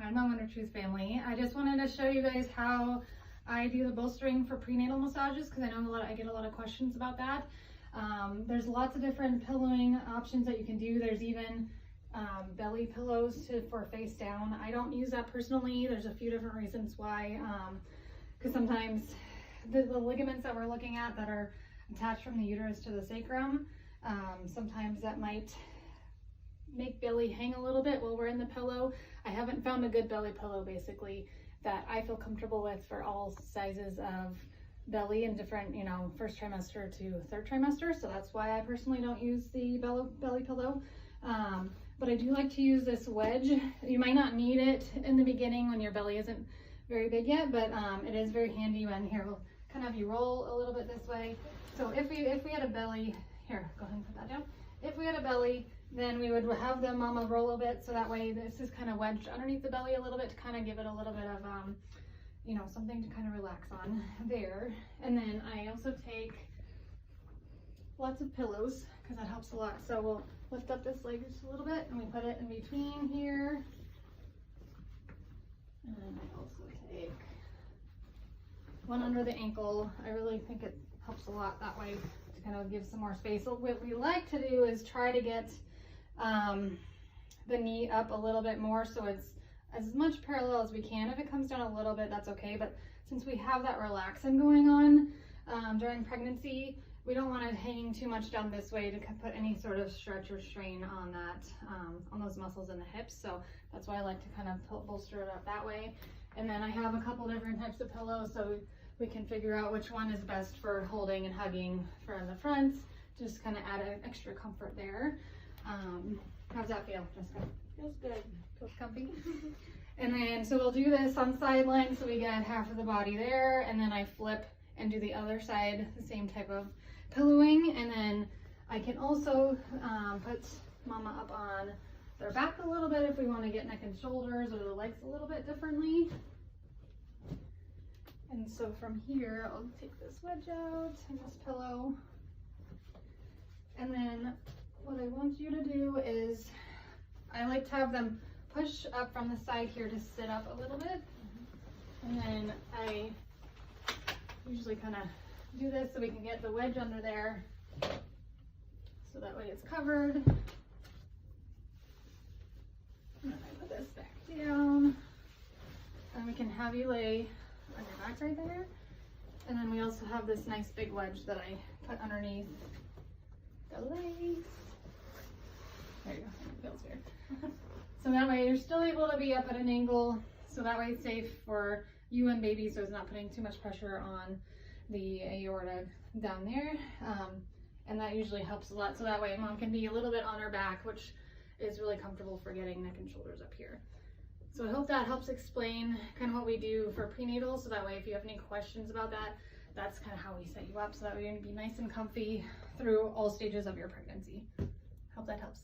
I'm a Wonder Truth family. I just wanted to show you guys how I do the bolstering for prenatal massages, because I know I get a lot of questions about that. There's lots of different pillowing options that you can do. There's even belly pillows for face down. I don't use that personally. There's a few different reasons why, because sometimes the ligaments that we're looking at that are attached from the uterus to the sacrum, sometimes that might make belly hang a little bit while we're in the pillow. I haven't found a good belly pillow basically that I feel comfortable with for all sizes of belly and different, you know, first trimester to third trimester. So that's why I personally don't use the belly pillow. But I do like to use this wedge. You might not need it in the beginning when your belly isn't very big yet, but it is very handy when here, we'll kind of have you roll a little bit this way. So if we had a belly, here, go ahead and put that down. If we had a belly, then we would have the mama roll a bit, so that way this is kind of wedged underneath the belly a little bit to kind of give it a little bit of, you know, something to kind of relax on there. And then I also take lots of pillows because that helps a lot. So we'll lift up this leg just a little bit and we put it in between here. And then I also take one under the ankle. I really think it helps a lot that way to kind of give some more space. So what we like to do is try to get the knee up a little bit more so it's as much parallel as we can. If it comes down a little bit, that's okay. But since we have that relaxin going on during pregnancy, we don't want it hanging too much down this way to put any sort of stretch or strain on that, on those muscles in the hips. So that's why I like to kind of bolster it up that way. And then I have a couple different types of pillows so we can figure out which one is best for holding and hugging for the front. Just kind of add an extra comfort there. How's that feel, Jessica? Feels good. Feels comfy. And then, so we'll do this on sideline so we get half of the body there, and then I flip and do the other side, the same type of pillowing. And then I can also put mama up on their back a little bit if we want to get neck and shoulders or the legs a little bit differently. And so from here, I'll take this wedge out and this pillow. And then what I want you to do is, I like to have them push up from the side here to sit up a little bit. And then I usually kind of do this so we can get the wedge under there. So that way it's covered. And then I put this back down. And we can have you lay on your back right there. And then we also have this nice big wedge that I put underneath the legs. There you go, it feels weird. So that way you're still able to be up at an angle, so that way it's safe for you and baby, so it's not putting too much pressure on the aorta down there. And that usually helps a lot, so that way mom can be a little bit on her back, which is really comfortable for getting neck and shoulders up here. So I hope that helps explain kind of what we do for prenatal, so that way if you have any questions about that, that's kind of how we set you up, so that way you're going to be nice and comfy through all stages of your pregnancy. Hope that helps.